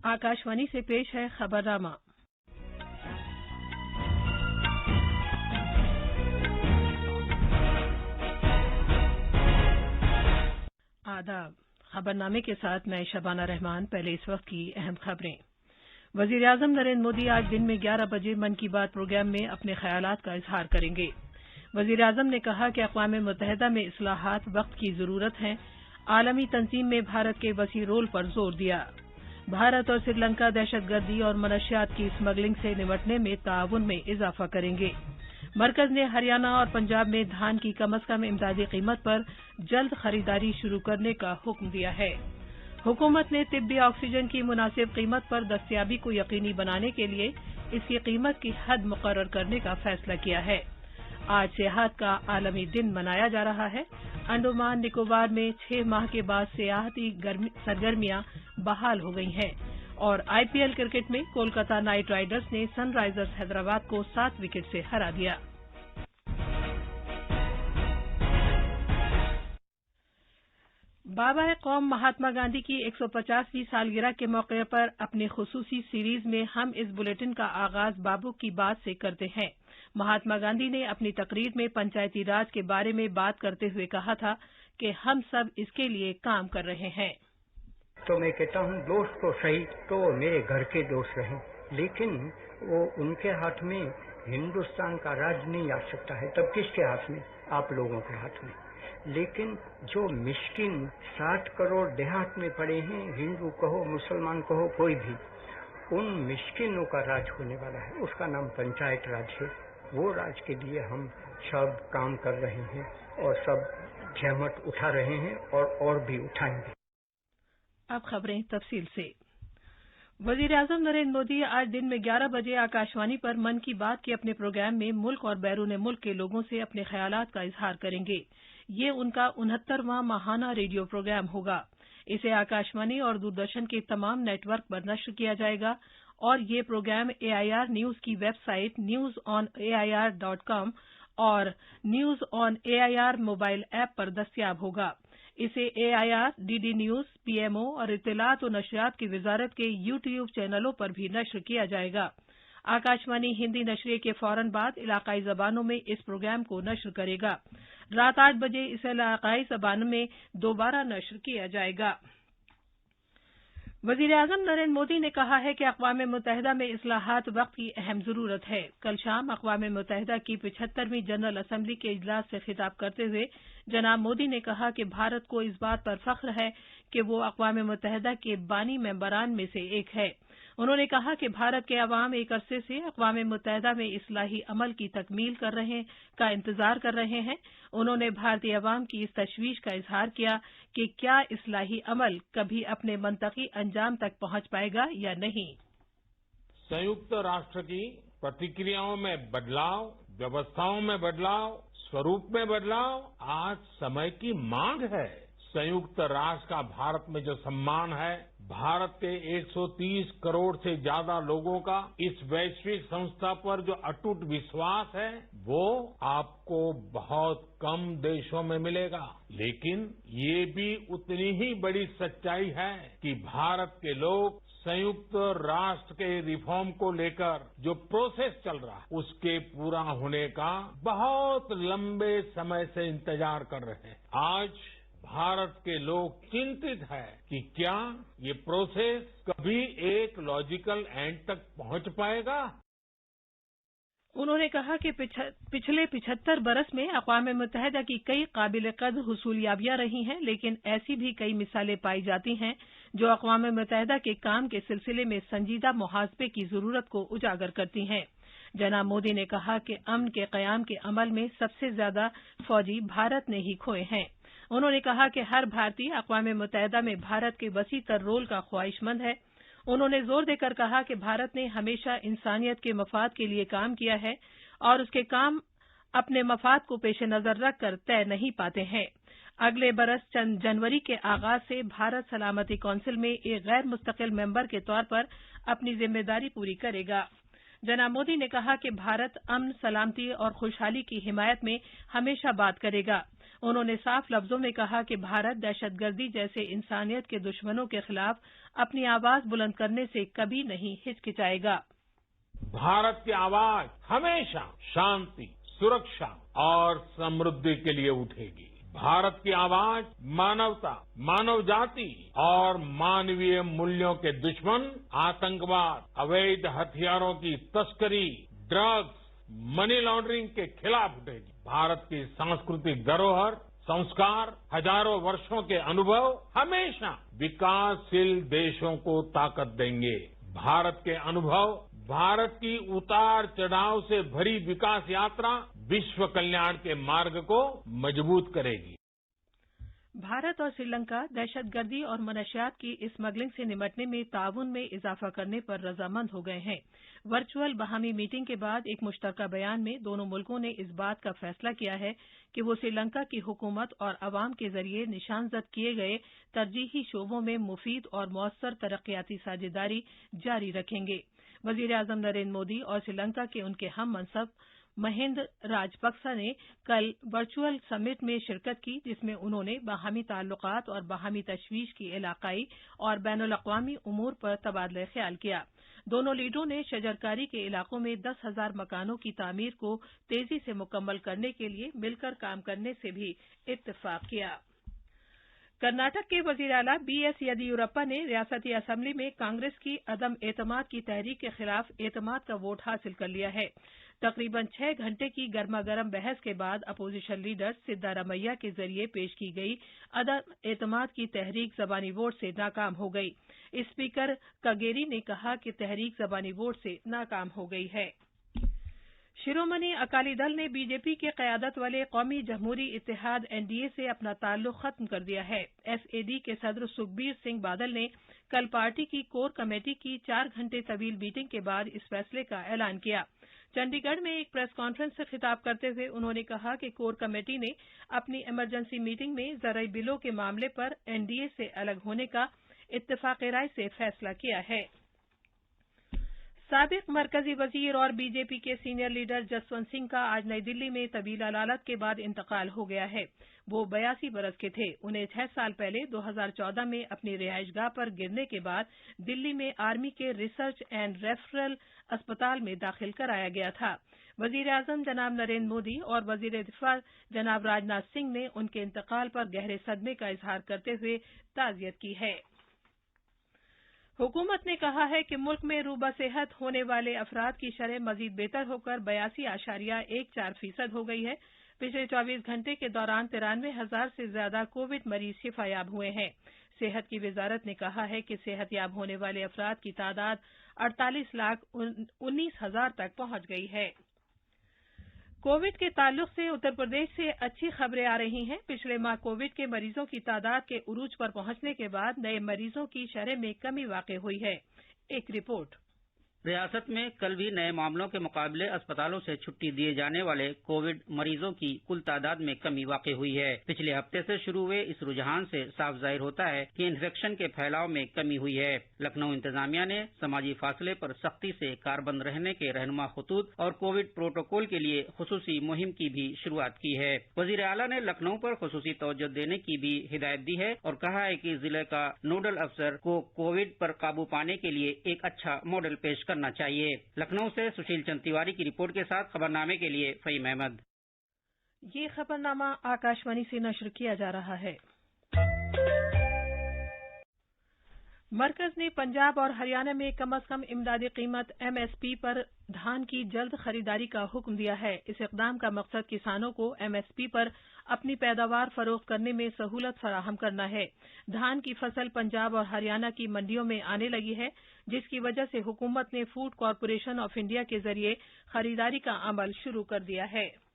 आकाशवाणी से पेश है खबरनामा। आदाब। खबरनामे के साथ मैं शबाना रहमान। पहले इस वक्त की अहम खबरें। वज़ीर-ए-आज़म नरेंद्र मोदी आज दिन में 11 बजे मन की बात प्रोग्राम में अपने ख्यालात का इजहार करेंगे। वज़ीर-ए-आज़म ने कहा कि अक़वाम मुत्तहिदा में इस्लाहात वक्त की ज़रूरत हैं। आलमी तंजीम में भारत के वसी रोल पर जोर दिया। भारत और श्रीलंका दहशतगर्दी और मनशियात की स्मगलिंग से निपटने में ताउन में इजाफा करेंगे। मरकज ने हरियाणा और पंजाब में धान की कम अज़ कम इमदादी कीमत पर जल्द खरीदारी शुरू करने का हुक्म दिया है। हुकूमत ने तिब्बी ऑक्सीजन की मुनासिब कीमत पर दस्तयाबी को यकीनी बनाने के लिए इसकी कीमत की हद मुकर्रर करने का फैसला किया है। आज सियाहत का आलमी दिन मनाया जा रहा है। अंडमान निकोबार में 6 माह के बाद सियाहती सरगर्मियां बहाल हो गई हैं और आईपीएल क्रिकेट में कोलकाता नाइट राइडर्स ने सनराइजर्स हैदराबाद को 7 विकेट से हरा दिया। बाबा कौम महात्मा गांधी की 150वीं सालगिरह के मौके पर अपनी खुसूसी सीरीज में हम इस बुलेटिन का आगाज बाबू की बात से करते हैं। महात्मा गांधी ने अपनी तकरीर में पंचायती राज के बारे में बात करते हुए कहा था कि हम सब इसके लिए काम कर रहे हैं। तो मैं कहता हूँ दोस्त तो सही तो मेरे घर के दोस्त रहे, लेकिन वो उनके हाथ में हिंदुस्तान का राज नहीं आ सकता है। तब किसके हाथ में? आप लोगों के हाथ में। लेकिन जो मिस्किन 60 करोड़ देहात में पड़े हैं, हिंदू कहो मुसलमान कहो कोई भी, उन मिस्किनों का राज होने वाला है। उसका नाम पंचायत राज है। वो राज के लिए हम सब काम कर रहे हैं और सब जहमत उठा रहे हैं और भी उठाएंगे। अब खबरें तफसील से। वज़ीर-ए-आज़म नरेंद्र मोदी आज दिन में 11 बजे आकाशवाणी पर मन की बात के अपने प्रोग्राम में मुल्क और बैरून मुल्क के लोगों से अपने ख्यालात का इजहार करेंगे। ये उनका 69वां माहाना रेडियो प्रोग्राम होगा। इसे आकाशवाणी और दूरदर्शन के तमाम नेटवर्क पर नश्र किया जाएगा और ये प्रोग्राम एआईआर न्यूज की वेबसाइट newsonair.com और news on AIR mobile app पर दस्तयाब होगा। इसे एआईआर, डीडी न्यूज, पीएमओ और इत्तलात व नशरियात की वजारत के यूट्यूब चैनलों पर भी नश्र किया जाएगा। आकाशवाणी हिंदी नशरिये के फौरन बाद इलाकाई जबानों में इस प्रोग्राम को नश्र करेगा। रात 8 बजे इसे इलाकाई जबानों में दोबारा नश्र किया जाएगा। वज़ीर-ए-आज़म नरेंद्र मोदी ने कहा है कि अक़वाम मुत्तहिदा में इस्लाहात वक्त की अहम ज़रूरत है। कल शाम अक़वाम मुत्तहिदा की 75वीं जनरल असम्बली के इजलास से खिताब करते हुए जनाब मोदी ने कहा कि भारत को इस बात पर फख्र है कि वो अक़वाम मुत्तहिदा के बानी मेंबरान में से एक है। उन्होंने कहा कि भारत के अवाम एक अरसे से अक़वाम मुत्तहिदा में इस्लाही अमल की तकमील का इंतजार कर रहे हैं। उन्होंने भारतीय अवाम की इस तशवीश का इजहार किया कि क्या इस्लाही अमल कभी अपने मंतकी अंजाम तक पहुंच पाएगा या नहीं। संयुक्त राष्ट्र की प्रतिक्रियाओं में बदलाव, व्यवस्थाओं में बदलाव, स्वरूप में बदलाव आज समय की मांग है। संयुक्त राष्ट्र का भारत में जो सम्मान है, भारत के 130 करोड़ से ज्यादा लोगों का इस वैश्विक संस्था पर जो अटूट विश्वास है, वो आपको बहुत कम देशों में मिलेगा। लेकिन ये भी उतनी ही बड़ी सच्चाई है कि भारत के लोग संयुक्त राष्ट्र के रिफॉर्म को लेकर जो प्रोसेस चल रहा है, उसके पूरा होने का बहुत लंबे समय से इंतजार कर रहे हैं। आज भारत के लोग चिंतित हैं कि क्या ये प्रोसेस कभी एक लॉजिकल एंड तक पहुंच पाएगा। उन्होंने कहा कि पिछले 75 बरस में अक़वाम मुत्तहिदा की कई काबिल कद्र हुसूलियाबियां रही हैं, लेकिन ऐसी भी कई मिसालें पाई जाती हैं जो अक़वाम मुत्तहिदा के काम के सिलसिले में संजीदा मुहासबे की जरूरत को उजागर करती हैं। जनाब मोदी ने कहा कि अमन के क़याम के अमल में सबसे ज्यादा फौजी भारत ने ही खोए हैं। उन्होंने कहा कि हर भारतीय अक़वाम मुत्तहिदा में भारत के वसी तर रोल का ख्वाहिशमंद है। उन्होंने जोर देकर कहा कि भारत ने हमेशा इंसानियत के मफाद के लिए काम किया है और उसके काम अपने मफाद को पेश नजर रखकर तय नहीं पाते हैं। अगले बरस जनवरी के आगाज से भारत सलामती कौंसिल में एक गैर मुस्तकिल मेंबर के तौर पर अपनी जिम्मेदारी पूरी करेगा। जनाब मोदी ने कहा कि भारत अमन, सलामती और खुशहाली की हिमायत में हमेशा बात करेगा। उन्होंने साफ लफ्जों में कहा कि भारत दहशतगर्दी जैसे इंसानियत के दुश्मनों के खिलाफ अपनी आवाज बुलंद करने से कभी नहीं हिचकिचाएगा। भारत की आवाज हमेशा शांति, सुरक्षा और समृद्धि के लिए उठेगी। भारत की आवाज मानवता, मानव जाति और मानवीय मूल्यों के दुश्मन आतंकवाद, अवैध हथियारों की तस्करी, ड्रग्स, मनी लॉन्ड्रिंग के खिलाफ उठेगी। भारत की सांस्कृतिक धरोहर, संस्कार, हजारों वर्षों के अनुभव हमेशा विकासशील देशों को ताकत देंगे। भारत के अनुभव, भारत की उतार चढ़ाव से भरी विकास यात्रा विश्व कल्याण के मार्ग को मजबूत करेगी। भारत और श्रीलंका दहशतगर्दी और मनशियात की स्मगलिंग से निपटने में ताउन में इजाफा करने पर रजामंद हो गए हैं। वर्चुअल बाहमी मीटिंग के बाद एक मुश्तरका बयान में दोनों मुल्कों ने इस बात का फैसला किया है कि वो श्रीलंका की हुकूमत और अवाम के जरिए निशानजद किए गए तरजीही शोबों में मुफीद और मौसर तरक्याती साझेदारी जारी रखेंगे। वजीर-ए-आजम नरेंद्र मोदी और श्रीलंका के उनके हम मनसब महिंदा राजपक्सा ने कल वर्चुअल समिट में शिरकत की, जिसमें उन्होंने बाहमी ताल्लुकात और बाहमी तशवीश की इलाकाई और बैनुल-अक़वामी उमूर पर तबादला ख्याल किया। दोनों लीडरों ने शजरकारी के इलाकों में 10,000 मकानों की तामीर को तेजी से मुकम्मल करने के लिए मिलकर काम करने से भी इत्तफाक किया। कर्नाटक के वजीर आला बीएस येदियुरप्पा ने रियासती असम्बली में कांग्रेस की अदम एतमाद की तहरीक के खिलाफ एतमाद का वोट हासिल कर लिया है। तकरीबन 6 घंटे की गर्मा गर्म बहस के बाद अपोजिशन लीडर सिद्धारमैया के जरिए पेश की गई अदम एतमाद की तहरीक जबानी वोट से नाकाम हो गई। स्पीकर कगेरी ने कहा कि तहरीक जबानी वोट से नाकाम हो गई है। शिरोमणि अकाली दल ने बीजेपी की क़यादत वाले कौमी जमहूरी इत्तेहाद एनडीए से अपना ताल्लुक खत्म कर दिया है। एसएडी के सदर सुखबीर सिंह बादल ने कल पार्टी की कोर कमेटी की 4 घंटे तवील मीटिंग के बाद इस फैसले का ऐलान किया। चंडीगढ़ में एक प्रेस कॉन्फ्रेंस से खिताब करते हुए उन्होंने कहा कि कोर कमेटी ने अपनी इमरजेंसी मीटिंग में ज़राई बिलों के मामले पर एनडीए से अलग होने का इत्तफाक़ राय से फैसला किया है। साबिक मरकजी वजीर और बीजेपी के सीनियर लीडर जसवंत सिंह का आज नई दिल्ली में तवील अदालत के बाद इंतकाल हो गया है। वो 82 बरस के थे। उन्हें 6 साल पहले 2014 में अपनी रिहाइशगाह पर गिरने के बाद दिल्ली में आर्मी के रिसर्च एंड रेफरल अस्पताल में दाखिल कराया गया था। वजीर आजम जनाब नरेंद्र मोदी और वजीर दिफा जनाब राजनाथ सिंह ने उनके इंतकाल पर गहरे सदमे का इजहार करते हुए ताज़ियत की है। हुकूमत ने कहा है कि मुल्क में रूबा सेहत होने वाले अफराद की शरह मजीद बेहतर होकर 82.14% हो गई है। पिछले 24 घंटे के दौरान 93,000 से ज्यादा कोविड मरीज शिफायाब हुए हैं। सेहत की वजारत ने कहा है कि सेहतयाब होने वाले अफराद की तादाद 48,19,000 तक पहुंच गई है। कोविड के ताल्लुक से उत्तर प्रदेश से अच्छी खबरें आ रही हैं। पिछले माह कोविड के मरीजों की तादाद के उरूज पर पहुंचने के बाद नए मरीजों की शरह में कमी वाक़ई हुई है। एक रिपोर्ट। रियासत में कल भी नए मामलों के मुकाबले अस्पतालों से छुट्टी दिए जाने वाले कोविड मरीजों की कुल तादाद में कमी वाक़ई हुई है। पिछले हफ्ते से शुरू हुए इस रुझान से साफ जाहिर होता है कि इन्फेक्शन के फैलाव में कमी हुई है। लखनऊ इंतजामिया ने समाजी फासले पर सख्ती से कारबंद रहने के रहनुमा खतूत और कोविड प्रोटोकॉल के लिए खुसूसी मुहिम की भी शुरुआत की है। वजीर आला ने लखनऊ पर खुसूसी तवज्जो देने की भी हिदायत दी है और कहा है कि जिले का नोडल अफसर को कोविड पर काबू पाने के लिए एक अच्छा मॉडल पेश करना चाहिए। लखनऊ से सुशील चंद तिवारी की रिपोर्ट के साथ खबरनामे के लिए फहीम अहमद। ये खबरनामा आकाशवाणी से नश्र किया जा रहा है। मरकज ने पंजाब और हरियाणा में कम अज कम इमदादी कीमत एमएसपी पर धान की जल्द खरीदारी का हुक्म दिया है। इस इक़दाम का मकसद किसानों को एमएसपी पर अपनी पैदावार फरोख्त करने में सहूलत फराहम करना है। धान की फसल पंजाब और हरियाणा की मंडियों में आने लगी है, जिसकी वजह से हुकूमत ने फूड कॉरपोरेशन ऑफ इंडिया के जरिए खरीदारी का अमल शुरू कर दिया है।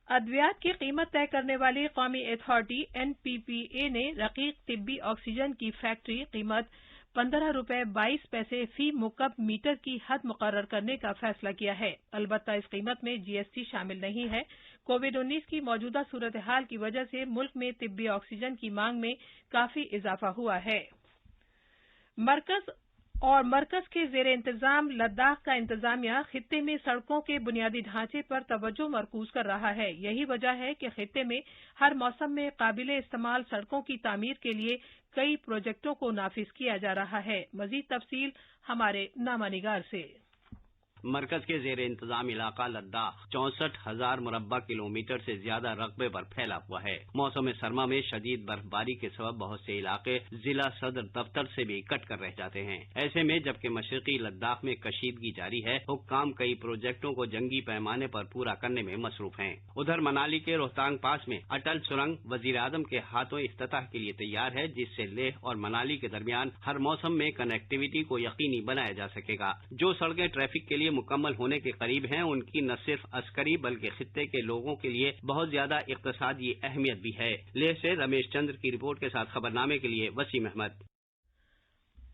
अद्वियात की कीमत तय करने वाली कौमी अथॉरिटी एनपीपीए ने रकीक तिब्बी ऑक्सीजन की फैक्ट्री कीमत ₹15.22 फी मुकब मीटर की हद मुकर्रर करने का फैसला किया है। अलबत्ता इस कीमत में जीएसटी शामिल नहीं है। कोविड-19 की मौजूदा सूरत हाल की वजह से मुल्क में तिब्बी ऑक्सीजन की मांग में काफी इजाफा हुआ है। मरकज और मरकज के ज़ेर इंतजाम लद्दाख का इंतजामिया खित्ते में सड़कों के बुनियादी ढांचे पर तवज्जो मरकूज कर रहा है। यही वजह है कि खित्ते में हर मौसम में काबिले इस्तेमाल सड़कों की तामीर के लिए कई प्रोजेक्टों को नाफिज किया जा रहा है। मजीद तफसील हमारे नामानिगार से। मरकज के जेर इंतजाम इलाका लद्दाख 64,000 मुरब्बा किलोमीटर से ज्यादा रकबे पर फैला हुआ है। मौसम सरमा में शदीद बर्फबारी के सबब बहुत से इलाके जिला सदर दफ्तर से भी कट कर रह जाते हैं। ऐसे में जबकि मशरकी लद्दाख में कशीदगी जारी है, हुक्काम कई प्रोजेक्टों को जंगी पैमाने पर पूरा करने में मसरूफ हैं। उधर मनाली के रोहतांग पास में अटल सुरंग वजीर आजम के हाथों इफ्तिताह के लिए तैयार है, जिससे लेह और मनाली के दरमियान हर मौसम में कनेक्टिविटी को यकीनी बनाया जा सकेगा। जो सड़कें ट्रैफिक के लिए मुकम्मल होने के करीब हैं, उनकी न सिर्फ अस्करी बल्कि खित्ते के लोगों के लिए बहुत ज्यादा इक्तिसादी अहमियत भी है। लेह से रमेश चंद्र की रिपोर्ट के साथ खबरनामे के लिए वसीम अहमद।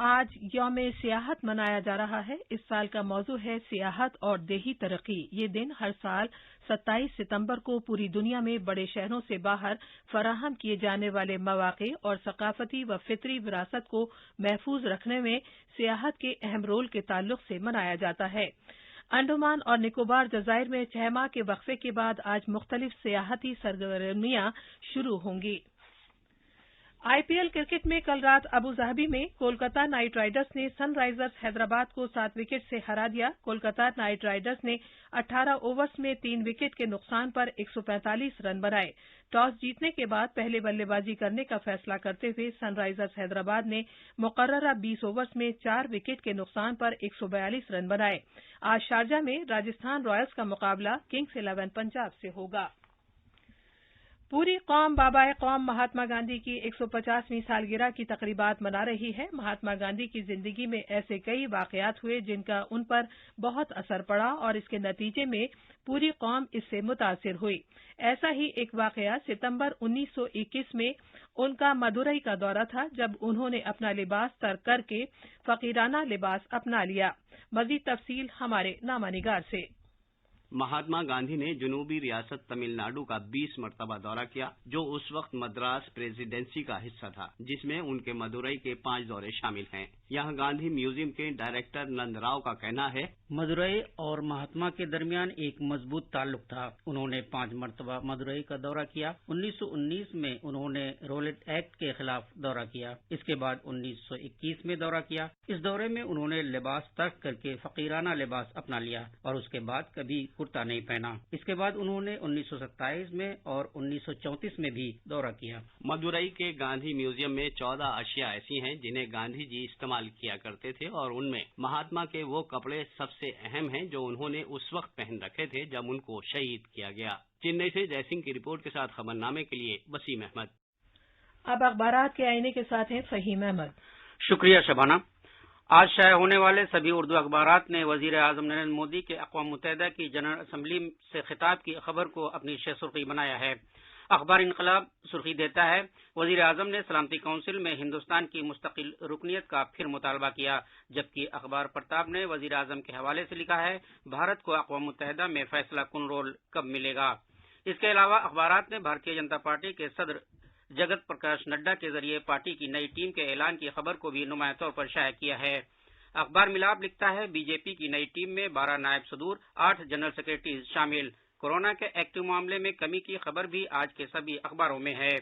आज यौम सियाहत मनाया जा रहा है। इस साल का मौजू है सियाहत और देही तरक्की। ये दिन हर साल 27 सितंबर को पूरी दुनिया में बड़े शहरों से बाहर फराहम किए जाने वाले मौक़े और सकाफती व फितरी विरासत को महफूज रखने में सियाहत के अहम रोल के ताल्लुक से मनाया जाता है। अंडमान और निकोबार जज़ायर में 6 माह के वक्फे के बाद आज मुख्तलिफ सियाहती सरगर्मियां शुरू होंगी। आईपीएल क्रिकेट में कल रात अबू धाबी में कोलकाता नाइट राइडर्स ने सनराइजर्स हैदराबाद को 7 विकेट से हरा दिया। कोलकाता नाइट राइडर्स ने 18 ओवर्स में 3 विकेट के नुकसान पर 145 रन बनाए। टॉस जीतने के बाद पहले बल्लेबाजी करने का फैसला करते हुए सनराइजर्स हैदराबाद ने मुकर्ररा 20 ओवर्स में 4 विकेट के नुकसान पर 142 रन बनाए। आज शारजा में राजस्थान रॉयल्स का मुकाबला किंग्स 11 पंजाब से होगा। पूरी कौम बाबाए कौम महात्मा गांधी की 150वीं सालगिरह की तकरीबात मना रही है। महात्मा गांधी की जिंदगी में ऐसे कई वाकयात हुए जिनका उन पर बहुत असर पड़ा और इसके नतीजे में पूरी कौम इससे मुतासिर हुई। ऐसा ही एक वाकया सितंबर 1921 में उनका मदुरई का दौरा था, जब उन्होंने अपना लिबास तर्क करके फकीराना लिबास अपना लिया। मजीद तफसील हमारे नामानिगार से। महात्मा गांधी ने जनूबी रियासत तमिलनाडु का 20 मरतबा दौरा किया, जो उस वक्त मद्रास प्रेसिडेंसी का हिस्सा था, जिसमें उनके मदुरई के 5 दौरे शामिल हैं। यहाँ गांधी म्यूजियम के डायरेक्टर नंदराव का कहना है, मदुरई और महात्मा के दरमियान एक मजबूत ताल्लुक था। उन्होंने 5 मरतबा मदुरई का दौरा किया। 1919 में उन्होंने रोलेट एक्ट के खिलाफ दौरा किया। इसके बाद 1921 में दौरा किया। इस दौरे में उन्होंने लिबास तर्क करके फकीराना लिबास अपना लिया और उसके बाद कभी कुर्ता नहीं पहना। इसके बाद उन्होंने 1927 में और 1934 में भी दौरा किया। मदुरई के गांधी म्यूजियम में 14 अशिया ऐसी हैं जिन्हें गांधी जी इस्तेमाल किया करते थे और उनमें महात्मा के वो कपड़े सबसे अहम हैं जो उन्होंने उस वक्त पहन रखे थे जब उनको शहीद किया गया। चेन्नई से जयसिंह की रिपोर्ट के साथ खबरनामे के लिए वसीम अहमद। अब अखबारात के आईने के साथ हैं फहीम अहमद। शुक्रिया शबाना। आज शाया होने वाले सभी उर्दू अखबारात ने वजीर आजम नरेंद्र मोदी के अक़वाम मुत्तहिदा की जनरल असम्बली से खिताब की खबर को अपनी सुर्खी बनाया है। अखबार इनकलाब सुर्खी देता है, वजीर आजम ने सलामती काउंसिल में हिंदुस्तान की मुस्तकिल रुकनियत का फिर मुतालबा किया। जबकि अखबार प्रताप ने वजीर आजम के हवाले से लिखा है, भारत को अक़वाम मुत्तहिदा में फैसला कुन रोल कब मिलेगा। इसके अलावा अखबारात ने भारतीय जनता पार्टी के सदर जगत प्रकाश नड्डा के जरिए पार्टी की नई टीम के ऐलान की खबर को भी नुमाया तौर पर शाया किया है। अखबार मिलाप लिखता है, बीजेपी की नई टीम में 12 नायब सदूर, 8 जनरल सेक्रेटरी शामिल। कोरोना के एक्टिव मामले में कमी की खबर भी आज के सभी अखबारों में है।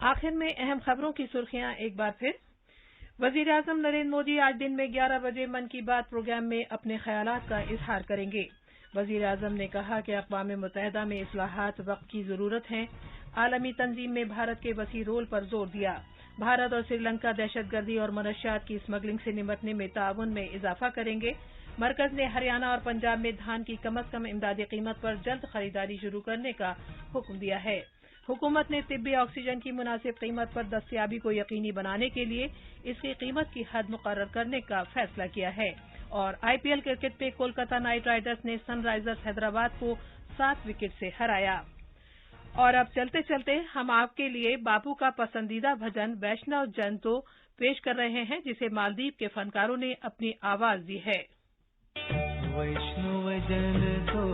आखिर में अहम खबरों की सुर्खियां एक बार फिर। वजीर आजम नरेंद्र मोदी आज दिन में 11 बजे मन की बात प्रोग्राम में अपने ख्यालात का इजहार करेंगे। वजीर आजम ने कहा कि अक़वाम मुत्तहिदा में इस्लाहात वक्त की जरूरत है। आलमी तंजीम में भारत के वसी रोल पर जोर दिया। भारत और श्रीलंका दहशतगर्दी और मनशियात की स्मगलिंग से निपटने में ताउन में इजाफा करेंगे। मरकज ने हरियाणा और पंजाब में धान की कम अज कम इमदादी कीमत पर जल्द खरीदारी शुरू करने का हुक्म दिया है। हुकूमत ने तिब्बी ऑक्सीजन की मुनासिब कीमत पर दस्तयाबी को यकीनी बनाने के लिए इसकी कीमत की हद मुकर्रर करने का फैसला किया है। और आईपीएल क्रिकेट में कोलकाता नाइट राइडर्स ने सनराइजर्स हैदराबाद को 7 विकेट से हराया। और अब चलते चलते हम आपके लिए बापू का पसंदीदा भजन वैष्णव जन तो पेश कर रहे हैं, जिसे मालदीव के फनकारों ने अपनी आवाज दी है। वैष्णव जन तो